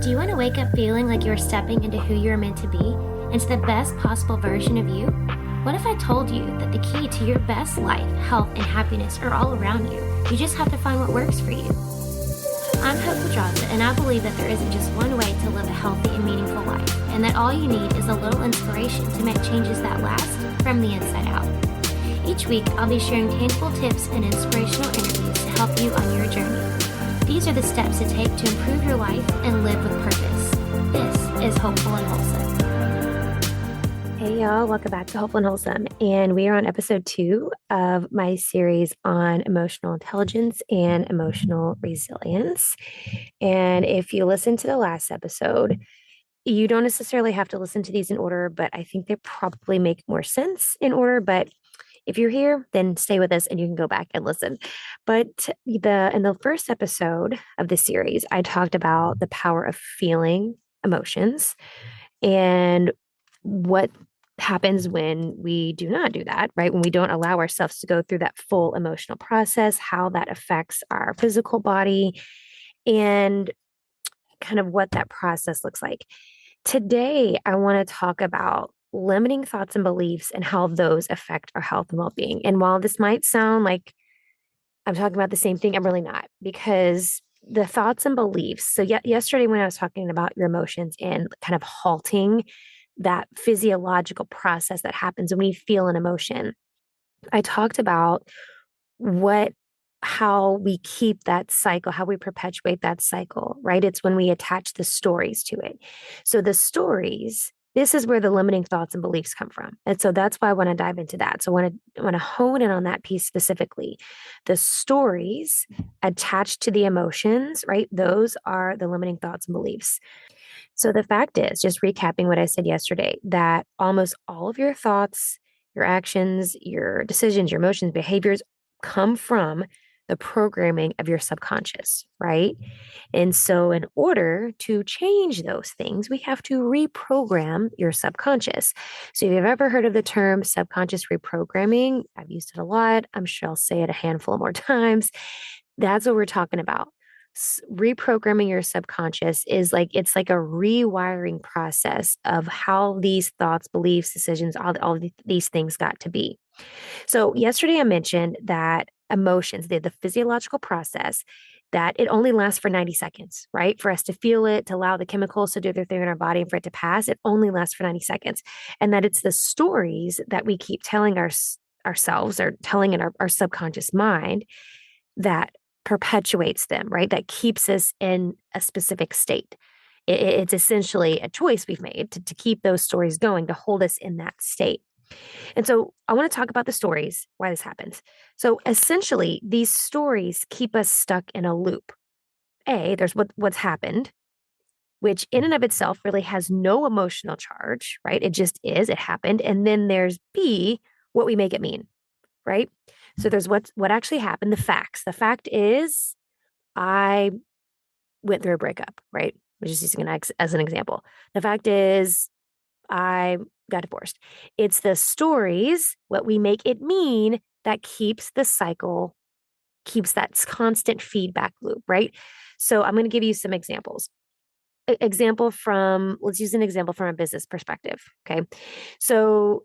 Do you want to wake up feeling like you're stepping into who you're meant to be, into the best possible version of you? What if I told you that the key to your best life, health, and happiness are all around you? You just have to find what works for you. I'm Hope Pedraza, and I believe that there isn't just one way to live a healthy and meaningful life, and that all you need is a little inspiration to make changes that last from the inside out. Each week, I'll be sharing tangible tips and inspirational interviews to help you on your journey. These are the steps to take to improve your life and live with purpose. This is Hopeful and Wholesome. Hey y'all, welcome back to Hopeful and Wholesome. And we are on episode 2 of my series on emotional intelligence and emotional resilience. And if you listen to the last episode, you don't necessarily have to listen to these in order, but I think they probably make more sense in order. But if you're here, then stay with us and you can go back and listen. But in the first episode of the series, I talked about the power of feeling emotions and what happens when we do not do that, right? When we don't allow ourselves to go through that full emotional process, how that affects our physical body and kind of what that process looks like. Today, I want to talk about limiting thoughts and beliefs and how those affect our health and well-being. And while this might sound like I'm talking about the same thing, I'm really not, because the thoughts and beliefs. So yesterday when I was talking about your emotions and kind of halting that physiological process that happens when we feel an emotion, I talked about how we keep that cycle, how we perpetuate that cycle, right? It's when we attach the stories to it. So the stories, this is where the limiting thoughts and beliefs come from. And so that's why I want to dive into that. So I want to hone in on that piece specifically. The stories attached to the emotions, right? Those are the limiting thoughts and beliefs. So the fact is, just recapping what I said yesterday, that almost all of your thoughts, your actions, your decisions, your emotions, behaviors come from the programming of your subconscious, right? And so, in order to change those things, we have to reprogram your subconscious. So, if you've ever heard of the term subconscious reprogramming, I've used it a lot. I'm sure I'll say it a handful more times. That's what we're talking about. Reprogramming your subconscious is it's like a rewiring process of how these thoughts, beliefs, decisions, all these things got to be. So yesterday I mentioned that emotions, the physiological process, that it only lasts for 90 seconds, right? For us to feel it, to allow the chemicals to do their thing in our body and for it to pass, it only lasts for 90 seconds. And that it's the stories that we keep telling ourselves or telling in our subconscious mind that perpetuates them, right? That keeps us in a specific state. It's essentially a choice we've made to keep those stories going, to hold us in that state. And so I want to talk about the stories, why this happens. So essentially, these stories keep us stuck in a loop. There's what's happened, which in and of itself really has no emotional charge, right? It just is, it happened. And then there's B, what we make it mean, right? So there's what actually happened, the facts. The fact is, I went through a breakup, right? We're just using as an example. The fact is, I got divorced. It's the stories, what we make it mean, that keeps the cycle, keeps that constant feedback loop, right? So I'm going to give you some examples. Let's use an example from a business perspective. Okay. So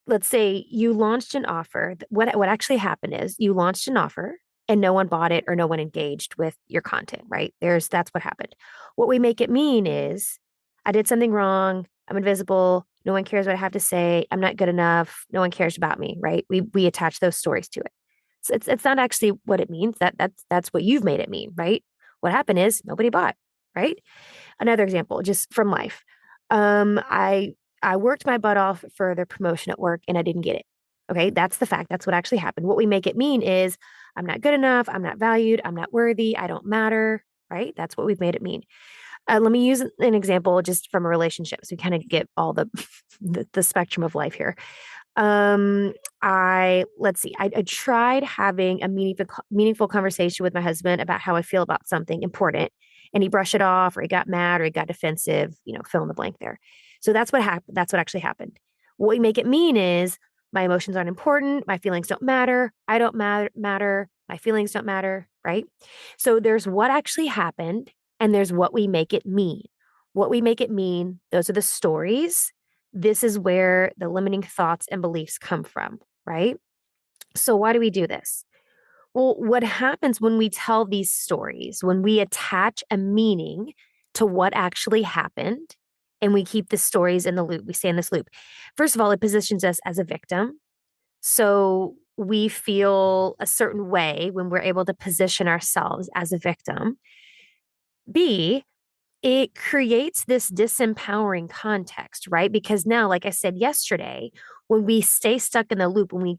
let's say you launched an offer. What actually happened is you launched an offer and no one bought it or no one engaged with your content, right? That's what happened. What we make it mean is I did something wrong. I'm invisible. No one cares what I have to say. I'm not good enough. No one cares about me, right? We attach those stories to it. So it's not actually what it means. That's what you've made it mean, right? What happened is nobody bought, right? Another example, just from life. I worked my butt off for the promotion at work and I didn't get it. Okay, that's the fact. That's what actually happened. What we make it mean is I'm not good enough. I'm not valued. I'm not worthy. I don't matter, right? That's what we've made it mean. Let me use an example just from a relationship so we kind of get all the spectrum of life here. Let's see. I tried having a meaningful conversation with my husband about how I feel about something important, and he brushed it off, or he got mad, or he got defensive. Fill in the blank there. So that's what happened. That's what actually happened. What we make it mean is my emotions aren't important. My feelings don't matter. I don't matter. My feelings don't matter. Right. So there's what actually happened. and there's what we make it mean. What we make it mean, those are the stories. This is where the limiting thoughts and beliefs come from, right? So, why do we do this? Well, what happens when we tell these stories, when we attach a meaning to what actually happened and we keep the stories in the loop, we stay in this loop. First of all, it positions us as a victim. So we feel a certain way when we're able to position ourselves as a victim. B, it creates this disempowering context, right? Because now, like I said yesterday, when we stay stuck in the loop, when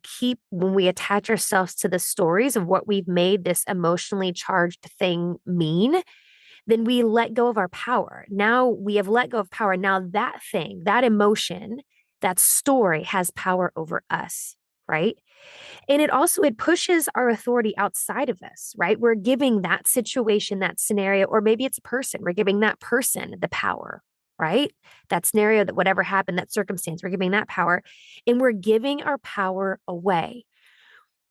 we attach ourselves to the stories of what we've made this emotionally charged thing mean, then we let go of our power. Now we have let go of power. Now that thing, that emotion, that story has power over us, right? And it pushes our authority outside of us, right? We're giving that situation, that scenario, or maybe it's a person, we're giving that person the power, right? That scenario, that whatever happened, that circumstance, we're giving that power, and we're giving our power away.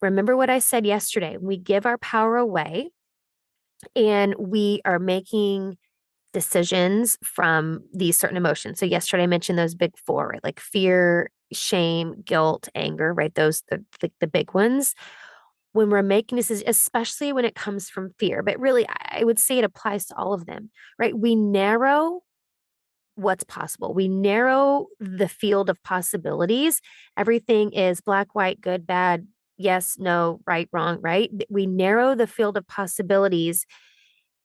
Remember what I said yesterday: we give our power away and we are making decisions from these certain emotions. So yesterday I mentioned those big four, right? Like fear, shame, guilt, anger, right? Those the big ones. When we're making decisions, especially when it comes from fear, but really I would say it applies to all of them, right? We narrow what's possible. We narrow the field of possibilities. Everything is black, white, good, bad, yes, no, right, wrong, right? We narrow the field of possibilities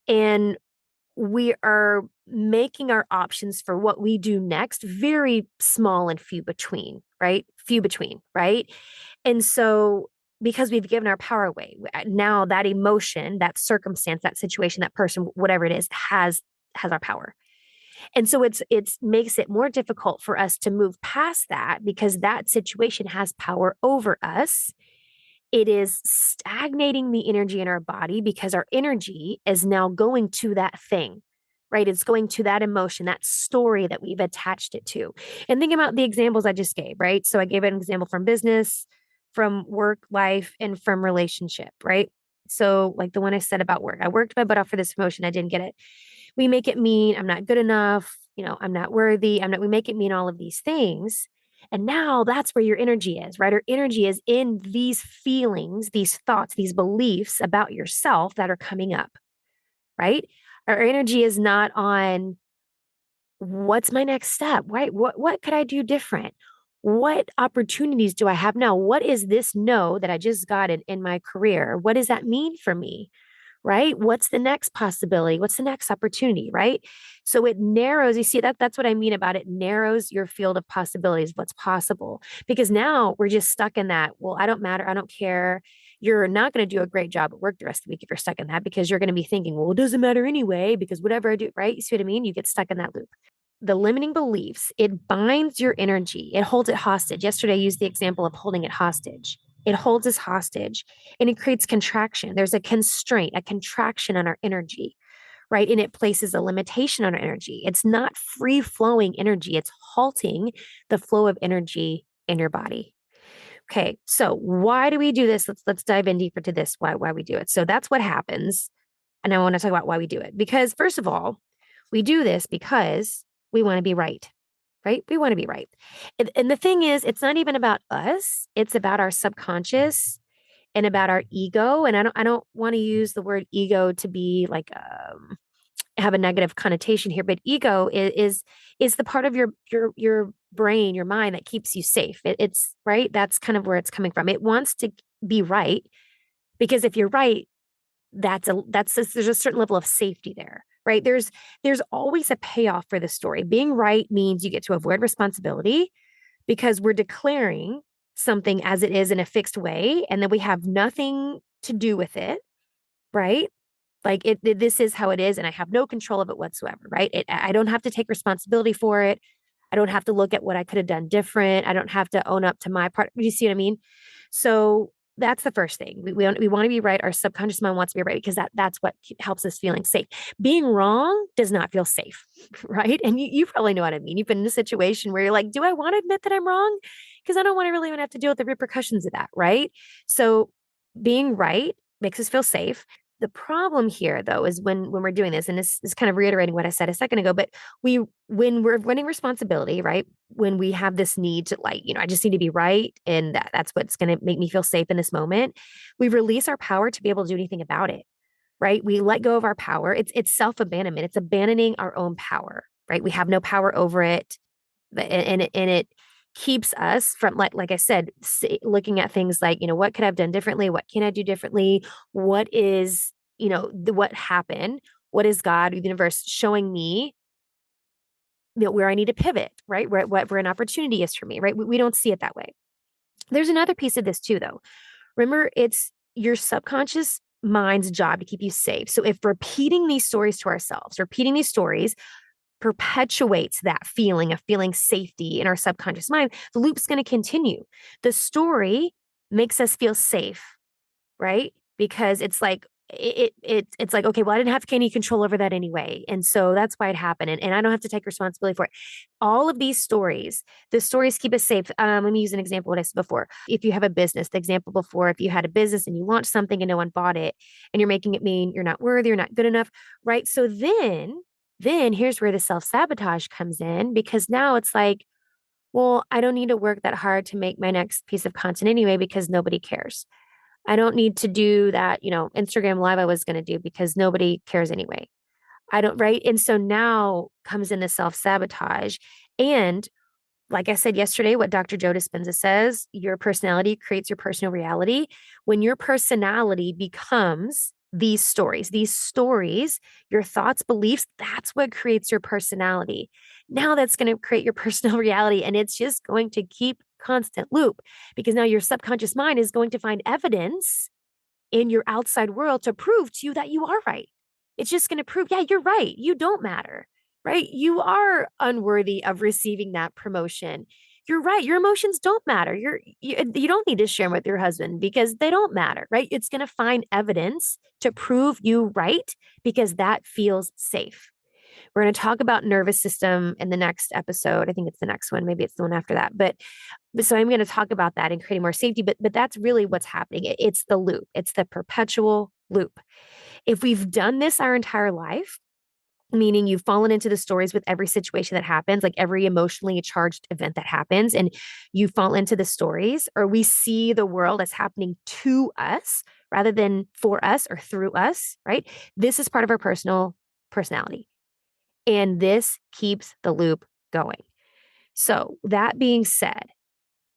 and we are making our options for what we do next very small and few between, right? Few between, right? And so, because we've given our power away, now that emotion, that circumstance, that situation, that person, whatever it is, has our power. And so it's makes it more difficult for us to move past that because that situation has power over us. It is stagnating the energy in our body because our energy is now going to that thing, right? It's going to that emotion, that story that we've attached it to. And think about the examples I just gave, right? So I gave an example from business, from work life, and from relationship, right? So, like the one I said about work, I worked my butt off for this promotion. I didn't get it. We make it mean I'm not good enough. I'm not worthy. We make it mean all of these things. And now that's where your energy is, right? Our energy is in these feelings, these thoughts, these beliefs about yourself that are coming up, right? Our energy is not on what's my next step, right? What could I do different? What opportunities do I have now? What is this no that I just got in my career? What does that mean for me? Right? What's the next possibility? What's the next opportunity? Right? So it narrows, you see that's what I mean about it narrows your field of possibilities, what's possible. Because now we're just stuck in that. Well, I don't matter. I don't care. You're not going to do a great job at work the rest of the week if you're stuck in that because you're going to be thinking, well, it doesn't matter anyway, because whatever I do, right? You see what I mean? You get stuck in that loop. The limiting beliefs, it binds your energy, it holds it hostage. Yesterday, I used the example of holding it hostage. It holds us hostage and it creates contraction. There's a constraint, a contraction on our energy, right? And it places a limitation on our energy. It's not free flowing energy, it's halting the flow of energy in your body. Okay, so why do we do this? Let's dive in deeper to this. Why we do it. So that's what happens, and I want to talk about why we do it. Because first of all, we do this because we want to be right, right? We want to be right. And the thing is, it's not even about us. It's about our subconscious and about our ego. And I don't want to use the word ego to be like have a negative connotation here, but ego is the part of your brain, your mind that keeps you safe. It's right. That's kind of where it's coming from. It wants to be right because if you're right, there's a certain level of safety there, right? There's always a payoff for the story. Being right means you get to avoid responsibility because we're declaring something as it is in a fixed way, and then we have nothing to do with it, right? Like this is how it is, and I have no control of it whatsoever, right? I don't have to take responsibility for it. I don't have to look at what I could have done different. I don't have to own up to my part. You see what I mean? So that's the first thing. We want to be right. Our subconscious mind wants to be right because that's what helps us feeling safe. Being wrong does not feel safe, right? And you probably know what I mean. You've been in a situation where you're like, do I want to admit that I'm wrong? Because I don't want to really even have to deal with the repercussions of that, right? So being right makes us feel safe. The problem here, though, is when we're doing this, and this is kind of reiterating what I said a second ago, but when we're winning responsibility, right? When we have this need to, like, I just need to be right, and that's what's going to make me feel safe in this moment, we release our power to be able to do anything about it, right? We let go of our power. It's self-abandonment. It's abandoning our own power, right? We have no power over it, and it keeps us from, like I said, looking at things like, what could I have done differently? What can I do differently? What is, what happened? What is God or the universe showing me, where I need to pivot, right? Where an opportunity is for me, right? We don't see it that way. There's another piece of this too, though. Remember, it's your subconscious mind's job to keep you safe. So if repeating these stories to ourselves, repeating these stories perpetuates that feeling of feeling safety in our subconscious mind, the loop's going to continue. The story makes us feel safe, right? Because it's like it's like, okay, well, I didn't have any control over that anyway, and so that's why it happened, and I don't have to take responsibility for it. All of these stories, the stories keep us safe. Let me use an example of what I said before. If you have a business, the example before, if you had a business and you launched something and no one bought it, and you're making it mean you're not worthy, you're not good enough, right? So then here's where the self-sabotage comes in, because now it's like, well, I don't need to work that hard to make my next piece of content anyway because nobody cares. I don't need to do that, Instagram live I was going to do because nobody cares anyway. I don't, right? And so now comes in the self-sabotage. And like I said yesterday, what Dr. Joe Dispenza says, your personality creates your personal reality. When your personality becomes these stories, your thoughts, beliefs, that's what creates your personality. Now that's going to create your personal reality. And it's just going to keep constant loop, because now your subconscious mind is going to find evidence in your outside world to prove to you that you are right. It's just going to prove, yeah, you're right. You don't matter, right? You are unworthy of receiving that promotion. You're right. Your emotions don't matter. You don't need to share them with your husband because they don't matter, right? It's going to find evidence to prove you right because that feels safe. We're going to talk about nervous system in the next episode. I think it's the next one. Maybe it's the one after that. But so I'm going to talk about that and creating more safety. But that's really what's happening. It's the loop. It's the perpetual loop. If we've done this our entire life, meaning you've fallen into the stories with every situation that happens, like every emotionally charged event that happens, and you fall into the stories, or we see the world as happening to us rather than for us or through us, right? This is part of our personality. And this keeps the loop going. So, that being said,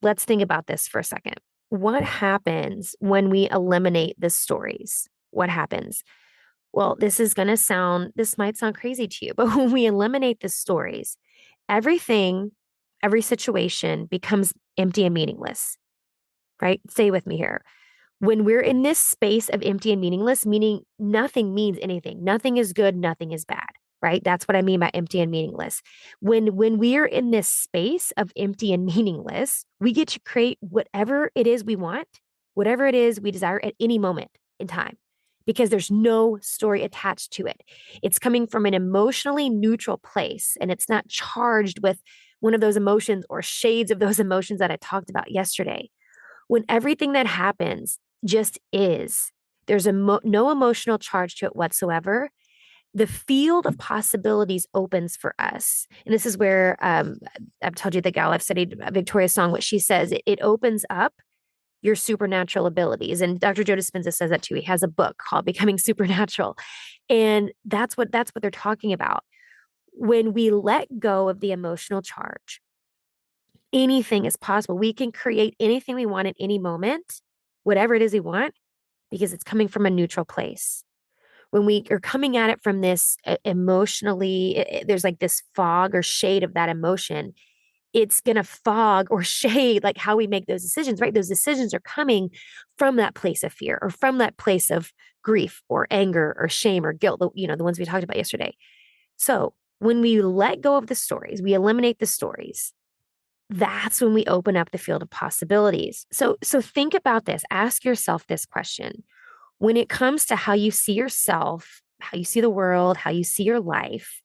let's think about this for a second. What happens when we eliminate the stories? What happens? Well, this might sound crazy to you, but when we eliminate the stories, everything, every situation becomes empty and meaningless, right? Stay with me here. When we're in this space of empty and meaningless, meaning nothing means anything, nothing is good, nothing is bad, right? That's what I mean by empty and meaningless. When we're in this space of empty and meaningless, we get to create whatever it is we want, whatever it is we desire at any moment in time, because there's no story attached to it. It's coming from an emotionally neutral place, and it's not charged with one of those emotions or shades of those emotions that I talked about yesterday. When everything that happens just is, there's no emotional charge to it whatsoever, the field of possibilities opens for us. And this is where I've told you the gal I've studied, Victoria Song, what she says, it opens up your supernatural abilities. And Dr. Joe Dispenza says that too. He has a book called Becoming Supernatural. And that's what they're talking about. When we let go of the emotional charge, anything is possible. We can create anything we want at any moment, whatever it is we want, because it's coming from a neutral place. When we are coming at it from this emotionally, there's like this fog or shade of that emotion. It's going to fog or shade like how we make those decisions, right? Those decisions are coming from that place of fear or from that place of grief or anger or shame or guilt, the ones we talked about yesterday. So when we let go of the stories, we eliminate the stories, that's when we open up the field of possibilities. So think about this. Ask yourself this question. When it comes to how you see yourself, how you see the world, how you see your life,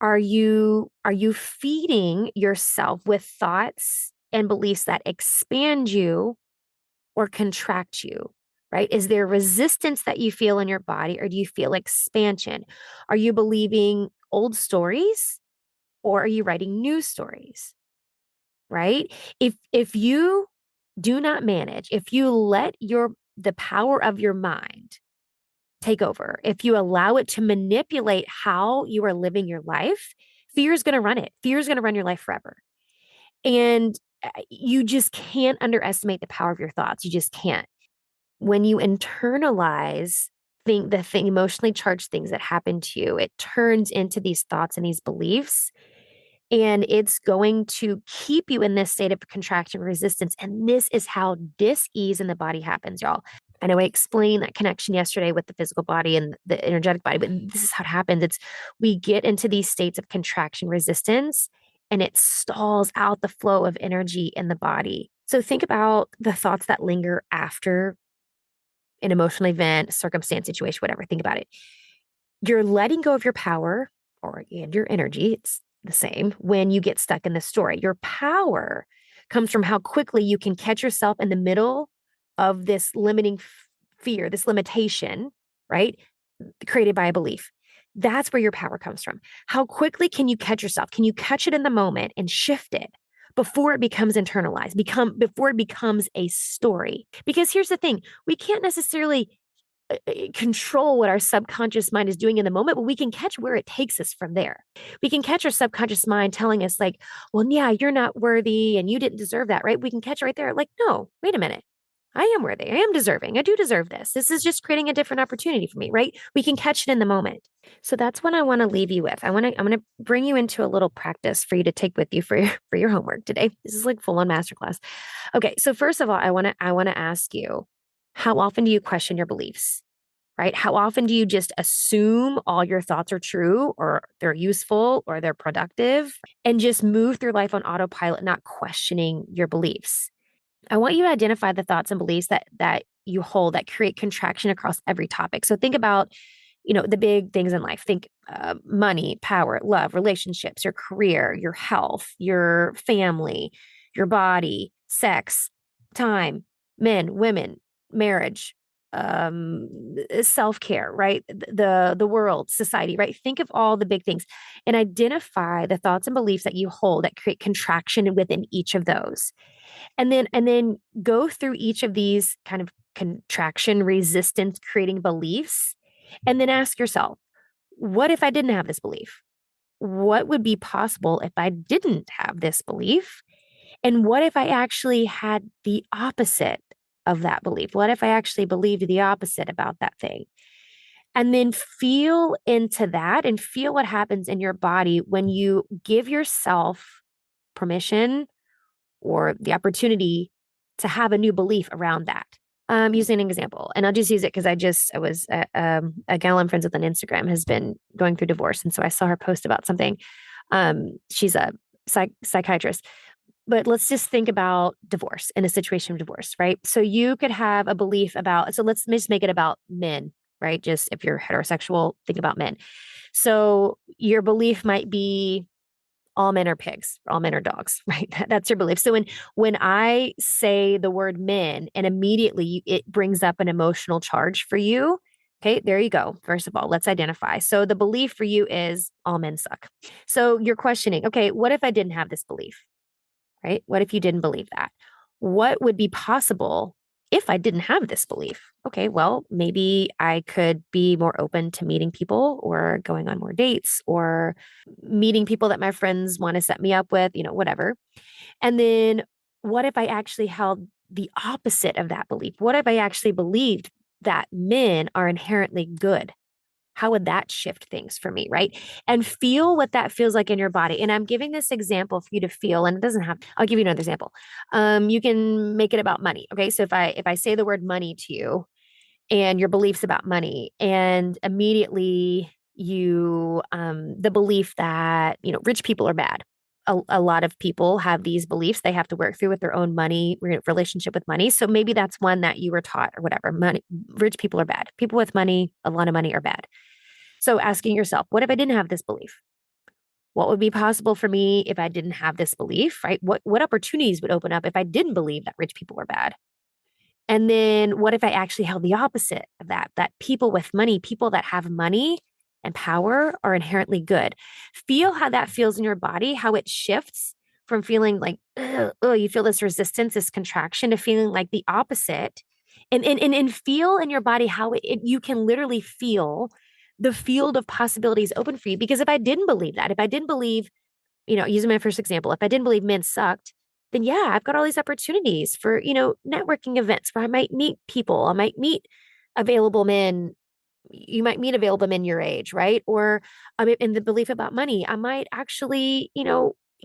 are you feeding yourself with thoughts and beliefs that expand you or contract you, right? Is there resistance that you feel in your body, or do you feel expansion? Are you believing old stories, or are you writing new stories? Right? If you do not manage, if you let the power of your mind take over, if you allow it to manipulate how you are living your life, fear is going to run it. Fear is going to run your life forever. And you just can't underestimate the power of your thoughts. You just can't. When you internalize the thing, emotionally charged things that happen to you, it turns into these thoughts and these beliefs. And it's going to keep you in this state of contraction resistance. And this is how dis-ease in the body happens, y'all. I know I explained that connection yesterday with the physical body and the energetic body, but this is how it happens. It's we get into these states of contraction resistance, and it stalls out the flow of energy in the body. So think about the thoughts that linger after an emotional event, circumstance, situation, whatever. Think about it. You're letting go of your power and your energy. It's the same when you get stuck in the story. Your power comes from how quickly you can catch yourself in the middle of this limiting fear, this limitation, right? Created by a belief. That's where your power comes from. How quickly can you catch yourself? Can you catch it in the moment and shift it before it becomes internalized, before it becomes a story? Because here's the thing, we can't necessarily control what our subconscious mind is doing in the moment, but we can catch where it takes us from there. We can catch our subconscious mind telling us, like, well, yeah, you're not worthy and you didn't deserve that, right? We can catch right there, like, no, wait a minute. I am worthy. I am deserving. I do deserve this. This is just creating a different opportunity for me, right? We can catch it in the moment. So that's what I want to leave you with. I'm going to bring you into a little practice for you to take with you for your homework today. This is like full on masterclass. Okay. So first of all, I want to ask you, how often do you question your beliefs? Right? How often do you just assume all your thoughts are true, or they're useful, or they're productive, and just move through life on autopilot, not questioning your beliefs? I want you to identify the thoughts and beliefs that you hold that create contraction across every topic. So think about, the big things in life. Think money, power, love, relationships, your career, your health, your family, your body, sex, time, men, women, marriage, self-care, right? The world, society, right? Think of all the big things and identify the thoughts and beliefs that you hold that create contraction within each of those. And then go through each of these kind of contraction resistance creating beliefs, and then ask yourself, what if I didn't have this belief? What would be possible if I didn't have this belief? And what if I actually had the opposite of that belief? What if I actually believed the opposite about that thing? And then feel into that and feel what happens in your body when you give yourself permission or the opportunity to have a new belief around that. Using an example, and I'll just use it because I was a gal I'm friends with on Instagram has been going through divorce, and so I saw her post about something. She's a psychiatrist, but let's just think about divorce in a situation of divorce, right? So you could have a belief about. So let's just make it about men, right? Just if you're heterosexual, think about men. So your belief might be all men are pigs, all men are dogs, right? That's your belief. So when I say the word men and immediately it brings up an emotional charge for you, okay, there you go. First of all, let's identify. So the belief for you is all men suck. So you're questioning, okay, what if I didn't have this belief, right? What if you didn't believe that? What would be possible if I didn't have this belief? Okay, well, maybe I could be more open to meeting people or going on more dates or meeting people that my friends want to set me up with, whatever. And then what if I actually held the opposite of that belief? What if I actually believed that men are inherently good? How would that shift things for me, right? And feel what that feels like in your body. And I'm giving this example for you to feel, and it doesn't have, I'll give you another example. You can make it about money. Okay. So if I say the word money to you and your beliefs about money, and immediately the belief that, rich people are bad. A lot of people have these beliefs they have to work through with their own money relationship with money. So maybe that's one that you were taught or whatever. Money, rich people are bad. People with money, a lot of money are bad. So asking yourself, what if I didn't have this belief? What would be possible for me if I didn't have this belief, right? What opportunities would open up if I didn't believe that rich people were bad? And then what if I actually held the opposite of that? That people with money, people that have money and power are inherently good. Feel how that feels in your body, how it shifts from feeling like, you feel this resistance, this contraction, to feeling like the opposite. And feel in your body how you can literally feel the field of possibilities open for you. Because if I didn't believe that, if I didn't believe, using my first example, if I didn't believe men sucked, then yeah, I've got all these opportunities for, networking events where I might meet people. I might meet available men. You might meet available men your age, right? Or I mean, in the belief about money, I might actually,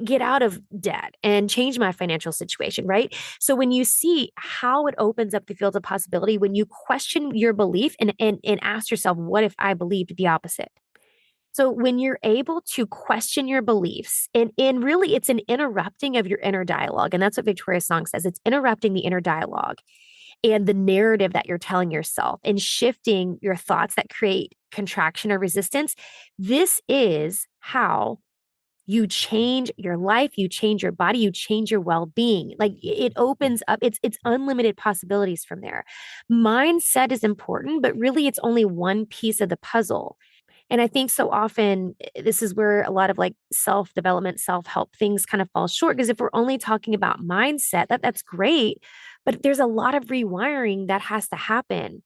get out of debt and change my financial situation, right? So when you see how it opens up the field of possibility, when you question your belief and ask yourself, what if I believed the opposite? So when you're able to question your beliefs, and really it's an interrupting of your inner dialogue. And that's what Victoria's song says. It's interrupting the inner dialogue and the narrative that you're telling yourself and shifting your thoughts that create contraction or resistance. This is how you change your life, you change your body, you change your well-being. Like it opens up, it's unlimited possibilities from there. Mindset is important, but really it's only one piece of the puzzle. And I think so often this is where a lot of like self-development, self-help things kind of fall short. Because if we're only talking about mindset, that's great, but there's a lot of rewiring that has to happen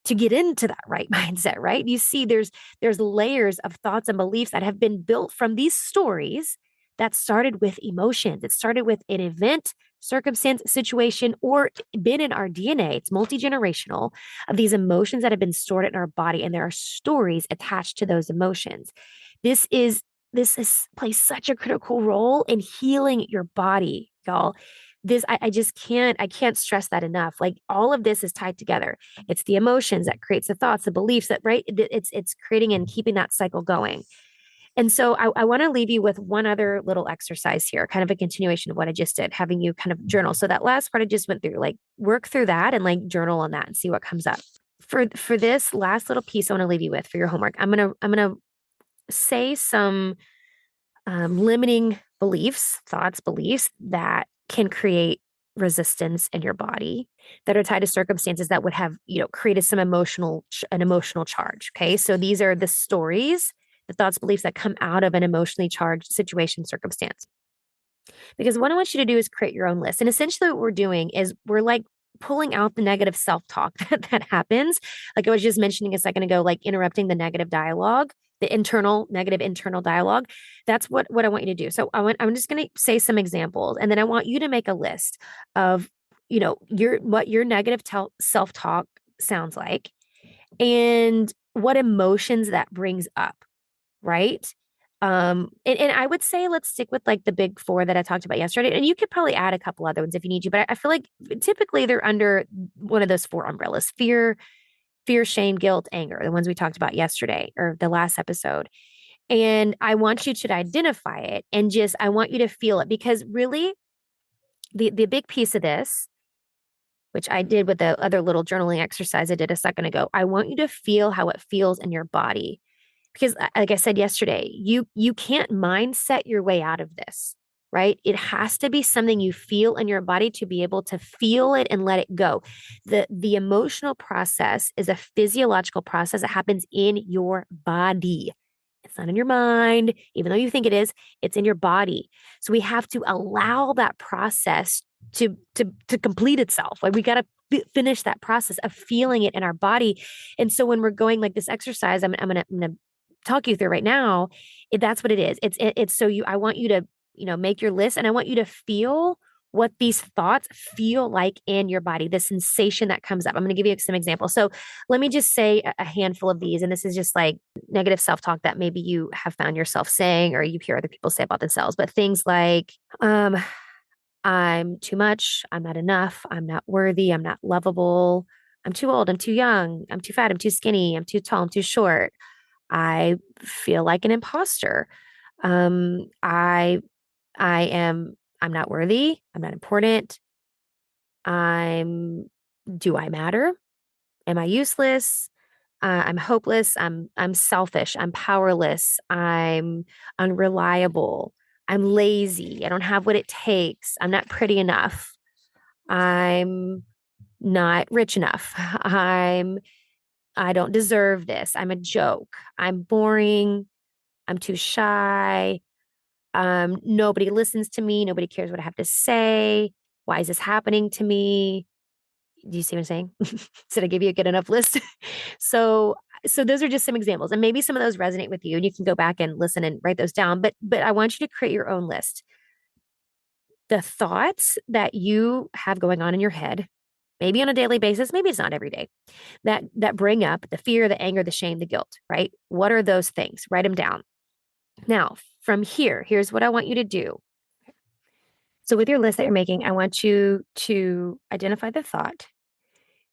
to get into that right mindset, right? You see, there's layers of thoughts and beliefs that have been built from these stories that started with emotions. It started with an event, circumstance, situation, or been in our DNA. It's multi-generational of these emotions that have been stored in our body, and there are stories attached to those emotions. This is plays such a critical role in healing your body, y'all. I just can't stress that enough. Like all of this is tied together. It's the emotions that creates the thoughts, the beliefs that, right? It's creating and keeping that cycle going. And so I want to leave you with one other little exercise here, kind of a continuation of what I just did, having you kind of journal. So that last part I just went through, like work through that and like journal on that and see what comes up. For this last little piece I want to leave you with for your homework, I'm gonna say some limiting beliefs, thoughts, beliefs that can create resistance in your body that are tied to circumstances that would have, created some an emotional charge. Okay. So these are the stories, the thoughts, beliefs that come out of an emotionally charged situation, circumstance. Because what I want you to do is create your own list. And essentially what we're doing is we're like pulling out the negative self-talk that happens. Like I was just mentioning a second ago, like interrupting the negative dialogue, the internal negative internal dialogue. That's what I want you to do. So I'm just going to say some examples, and then I want you to make a list of, what your negative self-talk sounds like and what emotions that brings up, right? And I would say let's stick with like the big four that I talked about yesterday. And you could probably add a couple other ones if you need to, but I feel like typically they're under one of those four umbrellas: fear, shame, guilt, anger, the ones we talked about yesterday or the last episode. And I want you to identify it and I want you to feel it, because really the big piece of this, which I did with the other little journaling exercise I did a second ago, I want you to feel how it feels in your body. Because like I said yesterday, you can't mindset your way out of this, right? It has to be something you feel in your body to be able to feel it and let it go. The emotional process is a physiological process that happens in your body. It's not in your mind, even though you think it is, it's in your body. So we have to allow that process to complete itself. Like we got to finish that process of feeling it in our body. And so when we're going like this exercise, I'm gonna talk you through right now. That's what it is. It's so I want you to, make your list, and I want you to feel what these thoughts feel like in your body, the sensation that comes up. I'm going to give you some examples. So let me just say a handful of these. And this is just like negative self-talk that maybe you have found yourself saying, or you hear other people say about themselves, but things like, I'm too much. I'm not enough. I'm not worthy. I'm not lovable. I'm too old. I'm too young. I'm too fat. I'm too skinny. I'm too tall. I'm too short. I feel like an imposter. I I'm not worthy. I'm not important. I'm, do I matter? Am I useless? I'm hopeless. I'm selfish. I'm powerless. I'm unreliable. I'm lazy. I don't have what it takes. I'm not pretty enough. I'm not rich enough. I don't deserve this. I'm a joke. I'm boring. I'm too shy. Nobody listens to me. Nobody cares what I have to say. Why is this happening to me? Do you see what I'm saying? Did I give you a good enough list? so, so those are just some examples, and maybe some of those resonate with you, and you can go back and listen and write those down. But I want you to create your own list. The thoughts that you have going on in your head, maybe on a daily basis, maybe it's not every day, that bring up the fear, the anger, the shame, the guilt, right? What are those things? Write them down. Now, from here, here's what I want you to do. So, with your list that you're making, I want you to identify the thought,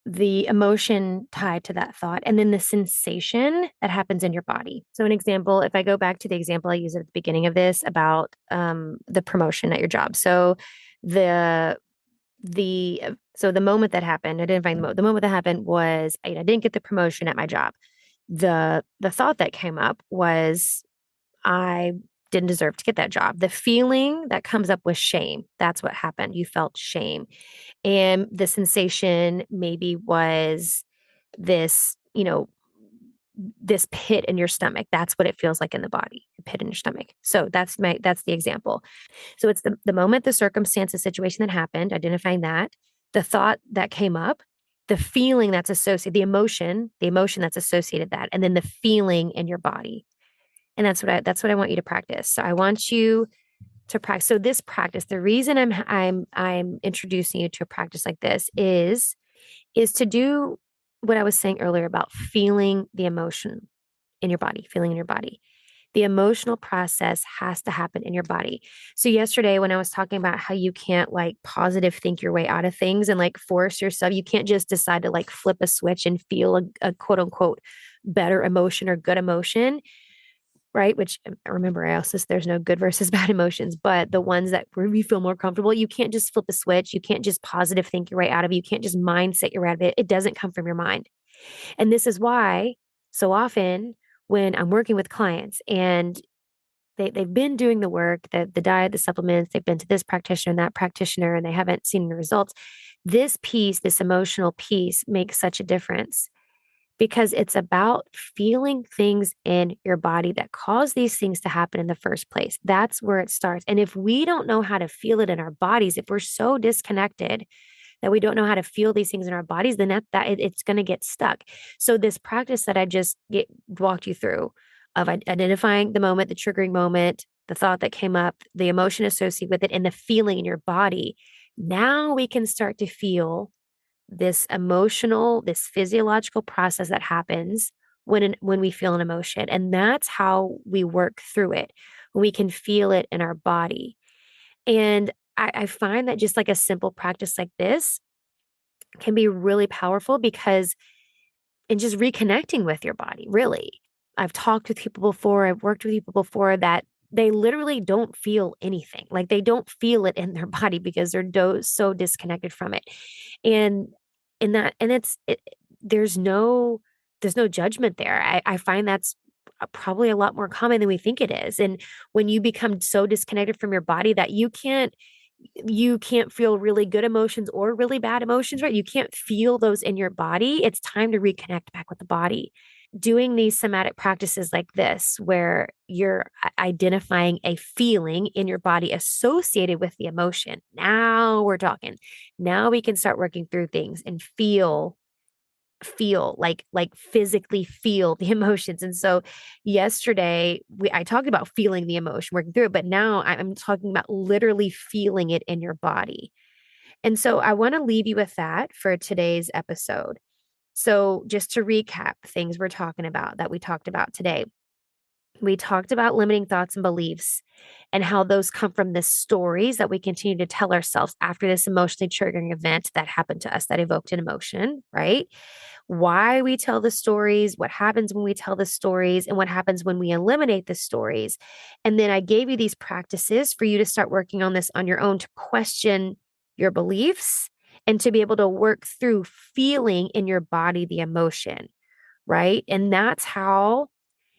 the emotion tied to that thought, and then the sensation that happens in your body. So, an example, if I go back to the example I used at the beginning of this about the promotion at your job. So, the the moment that happened, identifying the moment that happened was I didn't get the promotion at my job. The thought that came up was I didn't deserve to get that job. The feeling that comes up was shame. That's what happened. You felt shame. And the sensation maybe was this, this pit in your stomach. That's what it feels like in the body, a pit in your stomach. So that's the example. So it's the moment, the circumstance, the situation that happened, identifying that, the thought that came up, the feeling that's associated, the emotion that's associated that, and then the feeling in your body. And that's what I want you to practice. So I want you to practice. So this practice, the reason I'm introducing you to a practice like this is to do what I was saying earlier about feeling the emotion in your body, feeling in your body. The emotional process has to happen in your body. So yesterday when I was talking about how you can't like positive think your way out of things and like force yourself, you can't just decide to like flip a switch and feel a quote unquote better emotion or good emotion, right? Which remember, I also said there's no good versus bad emotions, but the ones that where we feel more comfortable, you can't just flip a switch. You can't just positive think your way out of it. You can't just mindset your way out of it. It doesn't come from your mind. And this is why so often when I'm working with clients and they've been doing the work, the diet, the supplements, they've been to this practitioner and that practitioner, and they haven't seen the results. This piece, this emotional piece makes such a difference because it's about feeling things in your body that cause these things to happen in the first place. That's where it starts. And if we don't know how to feel it in our bodies, if we're so disconnected that we don't know how to feel these things in our bodies, then it's going to get stuck. So this practice that I just walked you through of identifying the moment, the triggering moment, the thought that came up, the emotion associated with it, and the feeling in your body. Now we can start to feel this emotional, this physiological process that happens when we feel an emotion. And that's how we work through it. We can feel it in our body. And I find that just like a simple practice like this can be really powerful because in just reconnecting with your body, really. I've talked with people before, I've worked with people before that they literally don't feel anything. Like they don't feel it in their body because they're so disconnected from it. And in that, and there's no judgment there. I find that's probably a lot more common than we think it is. And when you become so disconnected from your body that you can't feel really good emotions or really bad emotions, right? You can't feel those in your body. It's time to reconnect back with the body. Doing these somatic practices like this, where you're identifying a feeling in your body associated with the emotion. Now we're talking. Now we can start working through things and feel like physically feel the emotions. And so yesterday I talked about feeling the emotion, working through it, but now I'm talking about literally feeling it in your body. And so I want to leave you with that for today's episode. So just to recap things that we talked about today. We talked about limiting thoughts and beliefs and how those come from the stories that we continue to tell ourselves after this emotionally triggering event that happened to us that evoked an emotion, right? Why we tell the stories, what happens when we tell the stories, and what happens when we eliminate the stories. And then I gave you these practices for you to start working on this on your own to question your beliefs and to be able to work through feeling in your body the emotion, right? And that's how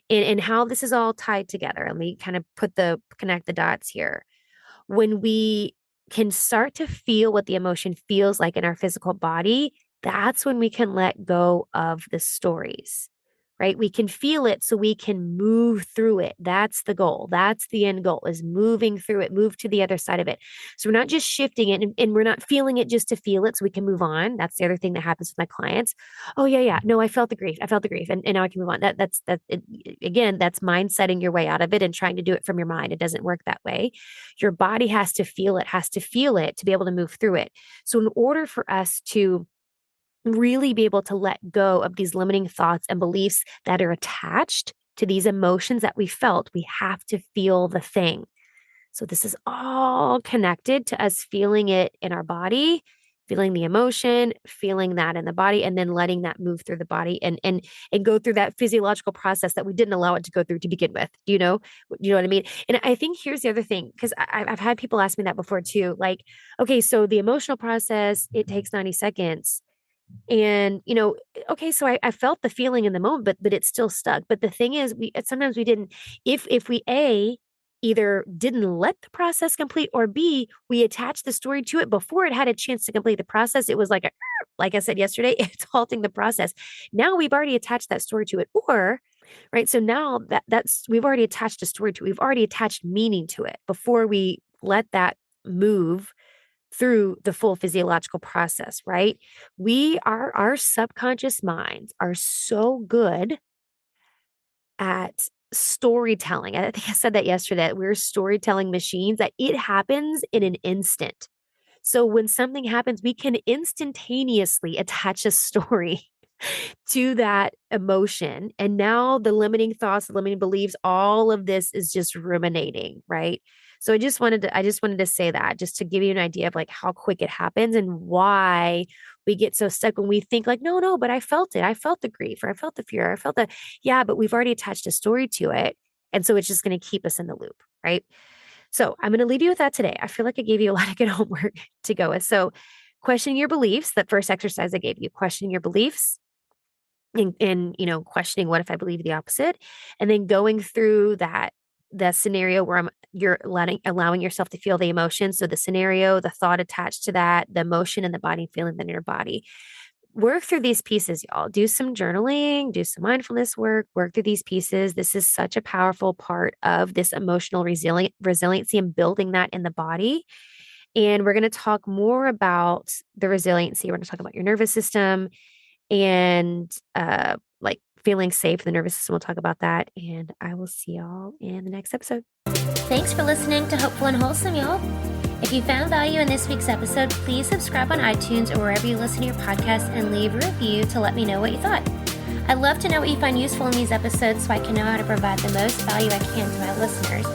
and how this is all tied together. Let me kind of connect the dots here. When we can start to feel what the emotion feels like in our physical body, that's when we can let go of the stories, right? We can feel it so we can move through it. That's the goal. That's the end goal, is moving through it, move to the other side of it. So we're not just shifting it, and we're not feeling it just to feel it so we can move on. That's the other thing that happens with my clients. Oh yeah, yeah. No, I felt the grief. I felt the grief. And now I can move on. Again, that's mindsetting your way out of it and trying to do it from your mind. It doesn't work that way. Your body has to feel it, to be able to move through it. So in order for us to really be able to let go of these limiting thoughts and beliefs that are attached to these emotions that we felt, we have to feel the thing. So this is all connected to us feeling it in our body, feeling the emotion, feeling that in the body, and then letting that move through the body and go through that physiological process that we didn't allow it to go through to begin with. You know what I mean? And I think here's the other thing, because I've had people ask me that before too. Like, okay, so the emotional process, it takes 90 seconds. And, okay, so I felt the feeling in the moment, but it's still stuck. But the thing is, sometimes we didn't, if we either didn't let the process complete, or B, we attached the story to it before it had a chance to complete the process. It was like I said yesterday, it's halting the process. Now we've already attached that story to it, or right. So now we've already attached a story to it. We've already attached meaning to it before we let that move through the full physiological process, right? Our subconscious minds are so good at storytelling. I think I said that yesterday, that we're storytelling machines, that it happens in an instant. So when something happens, we can instantaneously attach a story to that emotion. And now the limiting thoughts, the limiting beliefs, all of this is just ruminating, right? So I just wanted to say that, just to give you an idea of like how quick it happens and why we get so stuck when we think like, no, but I felt it. I felt the grief, or I felt the fear. I felt yeah, but we've already attached a story to it. And so it's just going to keep us in the loop, right? So I'm going to leave you with that today. I feel like I gave you a lot of good homework to go with. So questioning your beliefs, that first exercise I gave you, questioning your beliefs, and questioning, what if I believe the opposite, and then going through the scenario where you're allowing yourself to feel the emotion. So the scenario, the thought attached to that, the emotion, and the body feeling in your body. Work through these pieces, y'all. Do some journaling, do some mindfulness work through these pieces. This is such a powerful part of this emotional resiliency and building that in the body. And we're going to talk more about the resiliency. We're going to talk about your nervous system and like feeling safe in the nervous system. We'll talk about that. And I will see y'all in the next episode. Thanks for listening to Hopeful and Wholesome, y'all. If you found value in this week's episode, please subscribe on iTunes or wherever you listen to your podcast and leave a review to let me know what you thought. I'd love to know what you find useful in these episodes so I can know how to provide the most value I can to my listeners.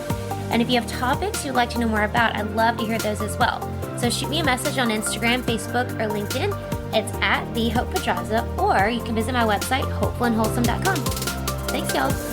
And if you have topics you'd like to know more about, I'd love to hear those as well. So shoot me a message on Instagram, Facebook, or LinkedIn. It's at @thehopepedraza, or you can visit my website, hopefulandwholesome.com. Thanks, y'all.